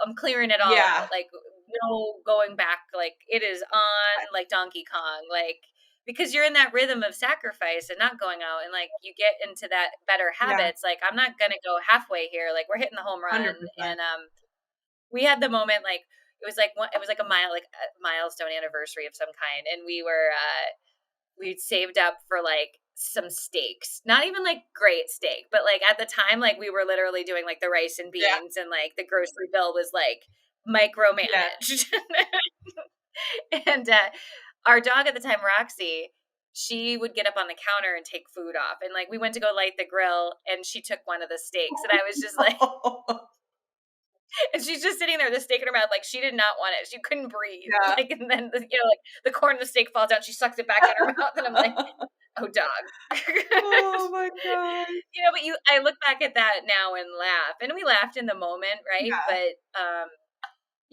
I'm clearing it all
Yeah.
out. Like, no going back. Like, it is on, like, Donkey Kong. Like, because you're in that rhythm of sacrifice and not going out, and, like, you get into that better
Yeah.
habits. Like, I'm not going to go halfway here. Like, we're hitting the home run.
100%.
And we had the moment, like, it was like a milestone anniversary of some kind, and we'd saved up for, like, some steaks, not even like great steak, but, like, at the time, like, we were literally doing, like, the rice and
Yeah.
beans, and, like, the grocery bill was, like,
Yeah.
micromanaged. And our dog at the time, Roxy, she would get up on the counter and take food off, and, like, we went to go light the grill, and she took one of the steaks, and I was just like, and she's just sitting there, the steak in her mouth, like, she did not want it. She couldn't breathe.
Yeah.
Like, and then, like, the corn of the steak falls out. She sucks it back in her mouth. And I'm like, oh, dog.
Oh my God.
But I look back at that now and laugh. And we laughed in the moment, right?
Yeah.
But,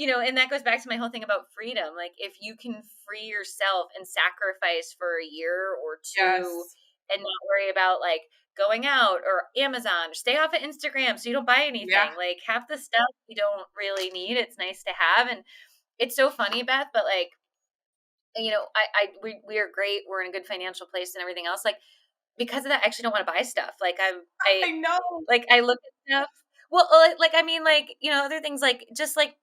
and that goes back to my whole thing about freedom. Like, if you can free yourself and sacrifice for a year or two,
Yes.
and not worry about, like, going out or Amazon, stay off of Instagram so you don't buy anything.
Yeah.
Like, half the stuff you don't really need. It's nice to have. And it's so funny, Beth, but, like, we are great. We're in a good financial place and everything else. Like, because of that, I actually don't want to buy stuff. Like,
I know.
like, I look at stuff. Well, like, I mean, like, other things, like, just like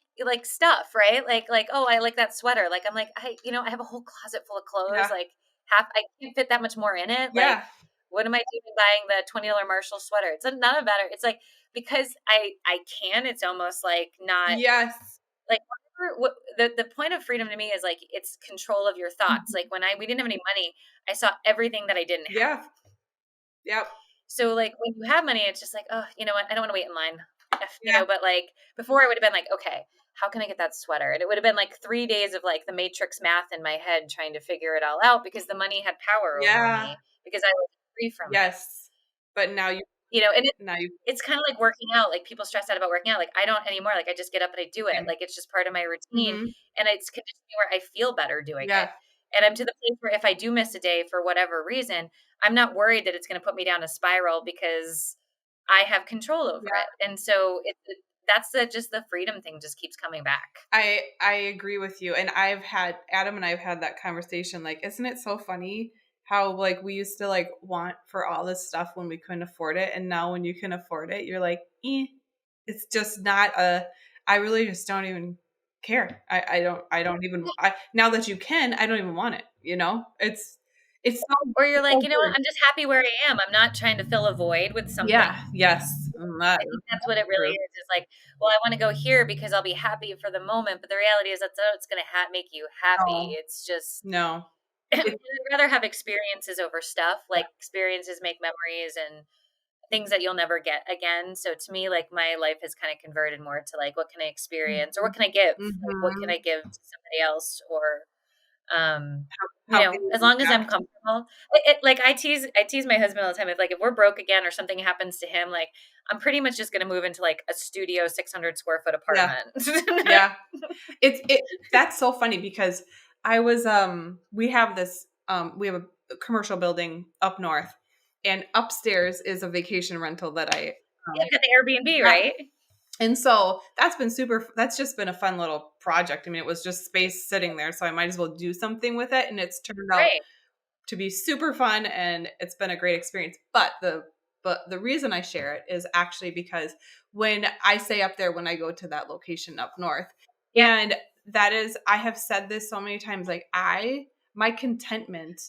stuff, right? Like, oh, I like that sweater. Like, I'm like, I have a whole closet full of clothes.
Yeah.
Like, I can't fit that much more in it.
Yeah.
Like, what am I doing buying the $20 Marshall sweater? It's not a matter. It's like, because I can, it's almost like not.
Yes.
Like, the point of freedom to me is, like, it's control of your thoughts. Like, when we didn't have any money, I saw everything that I didn't have.
Yeah. Yep.
So, like, when you have money, it's just like, oh, you know what? I don't want to wait in line.
Yeah.
But, like, before I would have been like, okay, how can I get that sweater? And it would have been like 3 days of, like, the matrix math in my head trying to figure it all out, because the money had power over me, because I was free from it.
Yes. But now and
it's kind of like working out. Like, people stress out about working out. Like, I don't anymore. Like, I just get up and I do it.
Okay.
Like, it's just part of my routine.
Mhm.
And it's conditioned me where I feel better doing
Yeah.
it. And I'm to the place where if I do miss a day for whatever reason, I'm not worried that it's going to put me down a spiral, because I have control over it. And so that's just the freedom thing just keeps coming back.
I agree with you. And Adam and I have had that conversation. Like, isn't it so funny how, like, we used to, like, want for all this stuff when we couldn't afford it. And now when you can afford it, you're like, it's just not I really just don't even care. I don't even, now that you can, I don't even want it. It's so,
or you're like, you know what? I'm just happy where I am. I'm not trying to fill a void with something.
Yeah. Yes.
I think that's what it really is. Is like, well, I want to go here because I'll be happy for the moment. But the reality is that's not what's going to make you happy.
No.
It's just,
no.
I'd rather have experiences over stuff. Like, experiences make memories and things that you'll never get again. So to me, like, my life has kind of converted more to, like, what can I experience, or what can I give? Like, what can I give to somebody else? Or, as long as I'm comfortable. Like, I tease my husband all the time. If we're broke again or something happens to him, like, I'm pretty much just going to move into, like, a studio 600 square foot apartment.
Yeah. That's so funny, because I was, we have this, we have a commercial building up north, and upstairs is a vacation rental that I,
got the Airbnb, right?
And so that's just been a fun little project. I mean, it was just space sitting there, so I might as well do something with it. And it's turned out to be super fun, and it's been a great experience. But the reason I share it is actually because when I say up there, when I go to that location up north, and that is, I have said this so many times, like, my contentment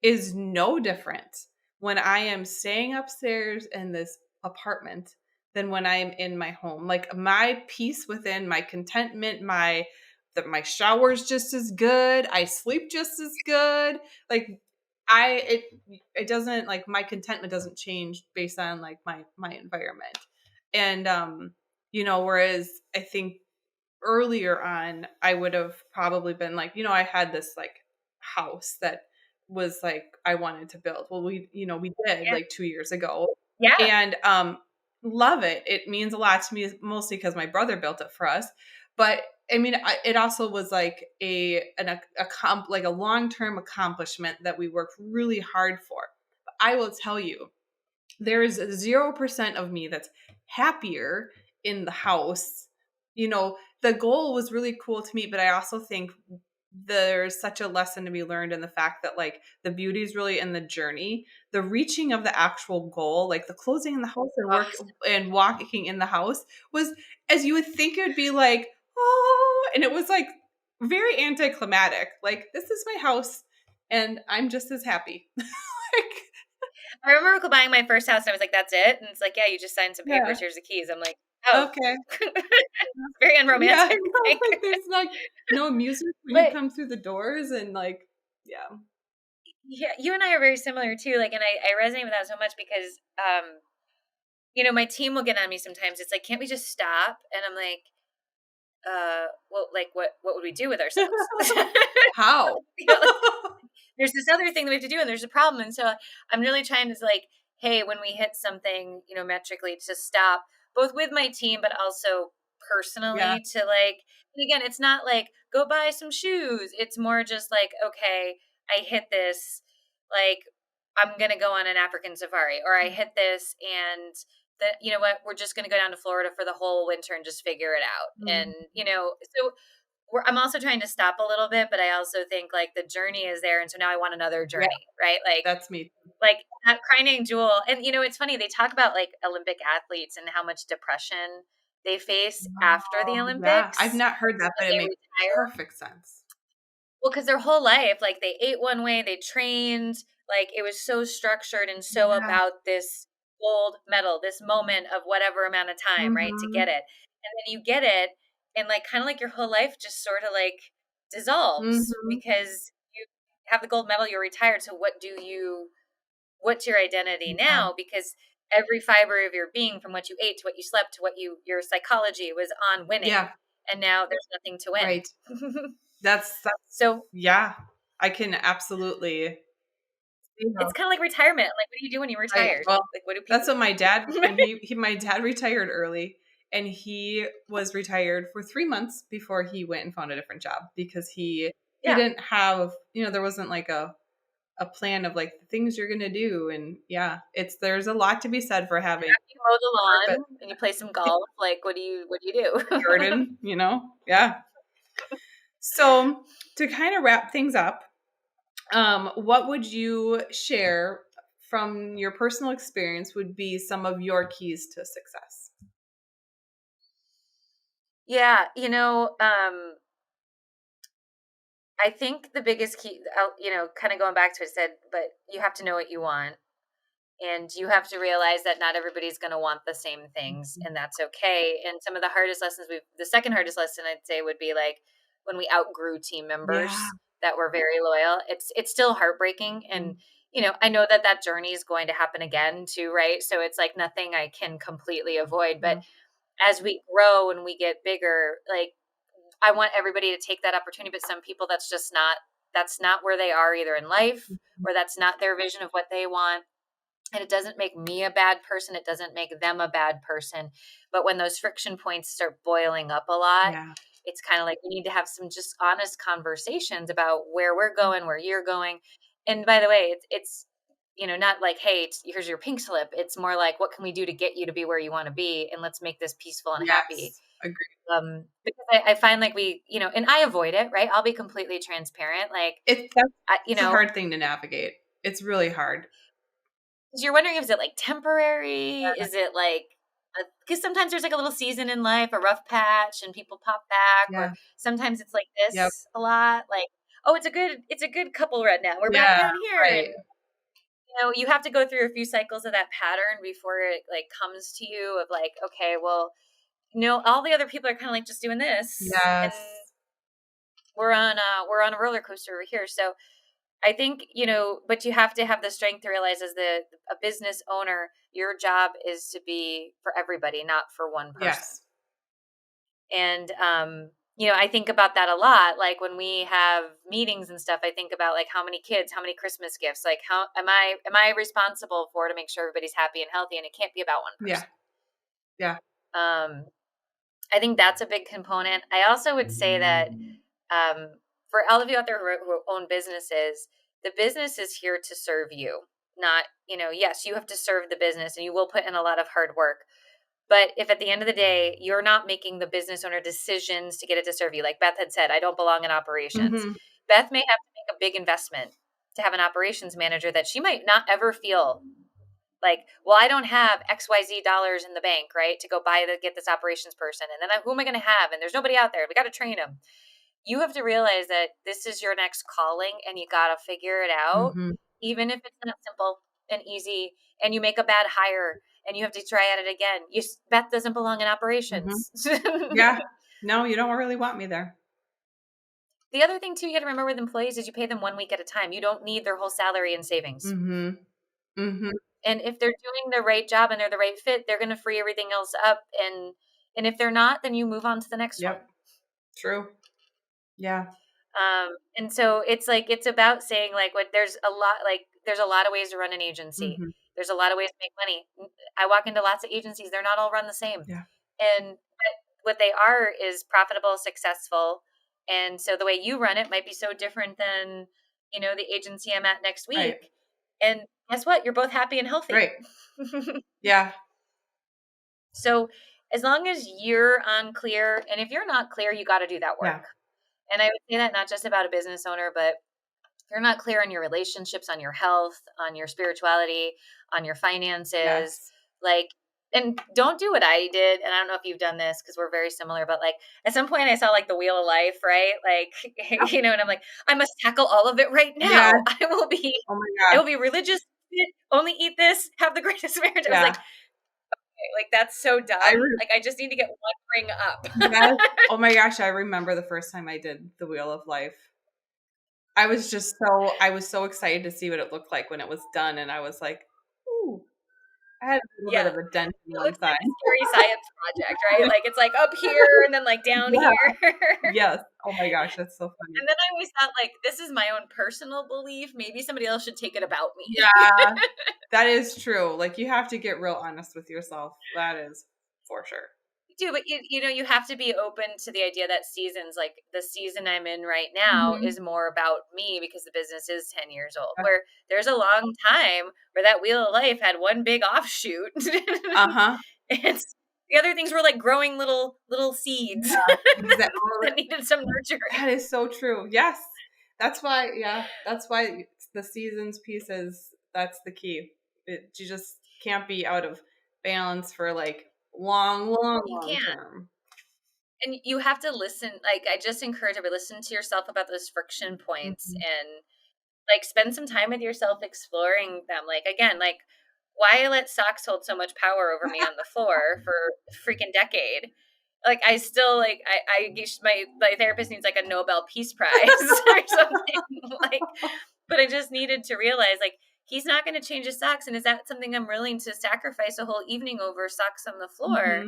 is no different when I am staying upstairs in this apartment than when I am in my home. Like, my peace within, my contentment, my shower's just as good. I sleep just as good. Like, it doesn't, like, my contentment doesn't change based on, like, my environment. And, whereas I think earlier on, I would have probably been like, I had this, like, house that was, like, I wanted to build. Well, we did like 2 years ago.
Yeah.
And, love it. It means a lot to me, mostly because my brother built it for us. But I mean, it also was like a long-term accomplishment that we worked really hard for. But I will tell you, there is 0% of me that's happier in the house. You know, the goal was really cool to me, but I also think there's such a lesson to be learned in the fact that like the beauty is really in the journey, the reaching of the actual goal, like the closing in the house and work
Oh,
and walking in the house was, as you would think it would be like, oh, and it was like very anticlimactic. Like, this is my house and I'm just as happy. Like,
I remember buying my first house and I was like, that's it? And it's like, yeah, you just signed some
yeah,
papers, here's the keys. I'm like, oh,
okay.
very
Yeah,
unromantic.
like there's like no music when you
But
come through the doors and like, yeah.
yeah, you and I are very similar too. Like, and I resonate with that so much because, my team will get on me sometimes. It's like, can't we just stop? And I'm like, well, like what would we do with ourselves?
How?
Like, there's this other thing that we have to do and there's a problem. And so I'm really trying to like, hey, when we hit something, metrically to stop both with my team, but also
Yeah.
personally to like, and again, it's not like go buy some shoes. It's more just like, okay, I hit this, like I'm going to go on an African safari or I hit this and that, you know what, we're just going to go down to Florida for the whole winter and just figure it out.
Mm.
And, so I'm also trying to stop a little bit, but I also think like the journey is there. And so now I want another
Yeah,
journey, right?
that's me.
Like that crying jewel. And it's funny. They talk about like Olympic athletes and how much depression they face after the
Oh, yeah. I've
Olympics
not heard that,
when
but it
they
makes
retire.
perfect sense.
Well, because their whole life, like they ate one way, they trained, like it was so structured and so
Yeah.
about this gold medal, this moment of whatever amount of time, right, to get
Mhm.
it. And then you get it, and like kind of like your whole life just sort of like dissolves
Mhm.
because you have the gold medal, you're retired. So what's your identity
Yeah.
now? Because every fiber of your being, from what you ate to what you slept to what your psychology was on winning.
Yeah,
And now there's nothing to
right.
win.
That's
So
yeah. I can absolutely see
it's
how.
kind of like retirement. Like, what do you do when you're
Right.
retired?
Well,
Like, what do
that's
people
what my dad
do?
when my dad retired early, and he was retired for 3 months before he went and found a different job because he
Yeah.
didn't have, there wasn't like a plan of like the things you're gonna do. And yeah, there's a lot to be said for having
You mow the
carpet
lawn and you play some golf. Like, what do you do?
garden, Yeah. So to kind of wrap things up, what would you share from your personal experience would be some of your keys to success?
Yeah, I think the biggest key, kind of going back to what I said, but you have to know what you want. And you have to realize that not everybody's going to want the same things, and that's okay. And some of the hardest lessons the second hardest lesson I'd say would be like when we outgrew team
Yeah.
members that were very loyal. It's still heartbreaking. And,
Mm.
I know that journey is going to happen again too, right? So it's like nothing I can completely avoid. But
Mhm.
as we grow and we get bigger, like I want everybody to take that opportunity. But some people, that's not where they are either in life, or that's not their vision of what they want. And it doesn't make me a bad person. It doesn't make them a bad person. But when those friction points start boiling up a lot,
Yeah.
it's kind of like we need to have some just honest conversations about where we're going, where you're going. And by the way, it's not like, hey, here's your pink slip. It's more like, what can we do to get you to be where you want to be? And let's make this peaceful and happy.
Yes. Agree.
Because I find like and I avoid it, right? I'll be completely transparent. Like,
It's a hard thing to navigate. It's really hard.
'cause you're wondering, is it like temporary? Is it like, because sometimes there's like a little season in life, a rough patch, and people pop back, or
Yeah.
sometimes it's like
Yep.
this a lot. Like, oh, it's a good couple right now. We're back
Yeah.
down here,
Right.
and you have to go through a few cycles of that pattern before it like comes to you of like, okay, well, all the other people are kind of like just doing this, and
Yes.
we're on a roller coaster over here. So I think, but you have to have the strength to realize as a business owner, your job is to be for everybody, not for one person.
Yes.
And, I think about that a lot. Like when we have meetings and stuff, I think about like how many kids, how many Christmas gifts, like how am I responsible for to make sure everybody's happy and healthy, and it can't be about one
Yeah.
person.
Yeah.
Um, I think that's a big component. I also would say that for all of you out there who own businesses, the business is here to serve you. Not, yes, you have to serve the business and you will put in a lot of hard work. But if at the end of the day, you're not making the business owner decisions to get it to serve you, like Beth had said, I don't belong in operations.
Mm-hmm.
Beth may have to make a big investment to have an operations manager that she might not ever feel like, well, I don't have XYZ dollars in the bank, right, to go get this operations person. And then who am I going to have? And there's nobody out there. We got to train them. You have to realize that this is your next calling and you got to figure it out,
Mm-hmm.
even if it's not simple and easy and you make a bad hire and you have to try at it again. Beth doesn't belong in operations.
Mm-hmm. Yeah. No, you don't really want me there.
The other thing too, you got to remember with employees is you pay them 1 week at a time. You don't need their whole salary and savings.
Mm-hmm. Mm-hmm.
And if they're doing the right job and they're the right fit, they're going to free everything else up. And if they're not, then you move on to the next one.
True. Yeah.
And so it's about saying there's a lot of ways to run an agency.
Mm-hmm.
There's a lot of ways to make money. I walk into lots of agencies. They're not all run the same.
Yeah.
And what they are is profitable, successful. And so the way you run it might be so different than, the agency I'm at next week.
Right.
And guess what? You're both happy and healthy.
Right. Yeah.
So as long as you're clear, and if you're not clear, you got to do that work.
Yeah.
And I would say that not just about a business owner, but if you're not clear on your relationships, on your health, on your spirituality, on your finances, and don't do what I did. And I don't know if you've done this because we're very similar, but at some point I saw the Wheel of Life, right? And I'm like, I must tackle all of it right now.
Yeah.
I will be,
oh my God.
I will be religious, only eat this, have the greatest marriage.
Yeah.
I was like, okay, that's so dumb. I just need to get one ring up.
Yes. Oh my gosh. I remember the first time I did the Wheel of Life. I was so excited to see what it looked like when it was done. And I was like, ooh, I had a little bit of a dent on one side.
Like a scary science project, right? It's up here and then down here.
Yes. Oh my gosh, that's so funny.
And then I always thought this is my own personal belief. Maybe somebody else should take it about me.
Yeah, that is true. You have to get real honest with yourself. That is for sure.
You do, but you have to be open to the idea that seasons, the season I'm in right now, is more about me because the business is 10 years old. Where there's a long time where that Wheel of Life had one big offshoot. And the other things were growing little seeds that needed some nurturing.
That is so true. Yes, that's why. Yeah, that's why the seasons piece that's the key. You just can't be out of balance for long term.
And you have to listen. I just encourage everybody, listen to yourself about those friction points and spend some time with yourself exploring them. Again, why let socks hold so much power over me on the floor for a freaking decade? I still my therapist needs a Nobel Peace Prize or something. But I just needed to realize he's not going to change his socks. And is that something I'm willing to sacrifice a whole evening over socks on the floor?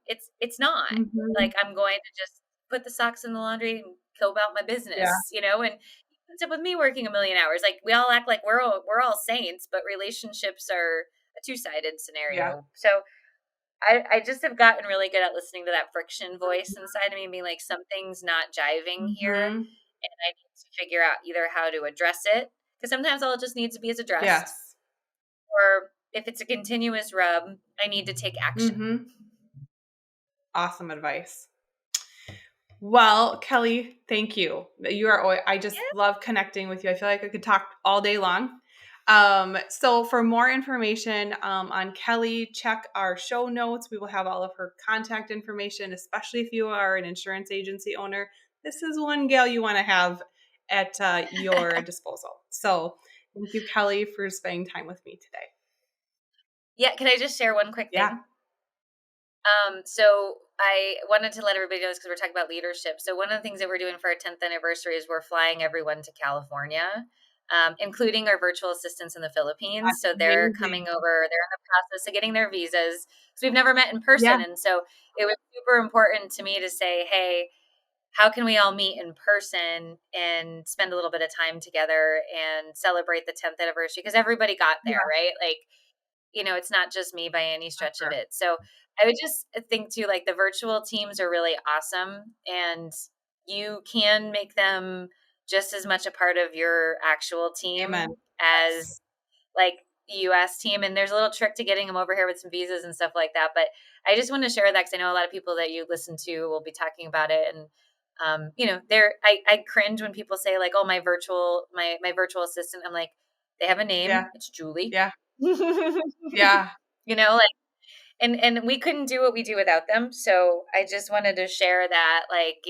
It's not. I'm going to just put the socks in the laundry and go about my business, and it's up with me working 1 million hours. We all act like we're all saints, but relationships are a two-sided scenario.
Yeah.
So I just have gotten really good at listening to that friction voice inside of me and being something's not jiving here. And I need to figure out either how to address it, because sometimes all it just needs to be is addressed.
Yes.
Or if it's a continuous rub, I need to take action.
Awesome advice. Well, Kelly, thank you. I just love connecting with you. I feel like I could talk all day long. So for more information on Kelly, check our show notes. We will have all of her contact information, especially if you are an insurance agency owner. This is one gal you want to have at your disposal. So thank you, Kelly, for spending time with me today.
Yeah. Can I just share one quick thing? So I wanted to let everybody know this because we're talking about leadership. So one of the things that we're doing for our 10th anniversary is we're flying everyone to California, including our virtual assistants in the Philippines. That's so they're amazing. Coming over. They're in the process of getting their visas because we've never met in person. Yeah. And so it was super important to me to say, hey, how can we all meet in person and spend a little bit of time together and celebrate the 10th anniversary? Because everybody got there, right? it's not just me by any stretch of
Sure.
it. So I would just think too, like the virtual teams are really awesome, and you can make them just as much a part of your actual
Amen.
team
Yes.
as like the US team. And there's a little trick to getting them over here with some visas and stuff like that. But I just want to share that because I know a lot of people that you listen to will be talking about it. And I cringe when people say like, oh, my virtual assistant. I'm like, they have a name.
Yeah.
It's Julie.
Yeah. Yeah.
Like, and we couldn't do what we do without them. So I just wanted to share that, like,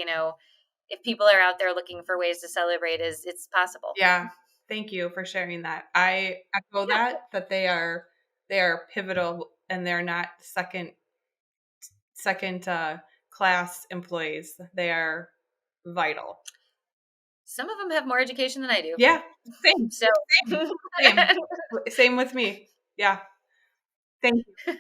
if people are out there looking for ways to celebrate, it's possible.
Yeah. Thank you for sharing that. I echo that they are pivotal, and they're not second class employees. They are vital.
Some of them have more education than I do.
Yeah. Same.
So
Same. Same with me. Yeah. Thank you.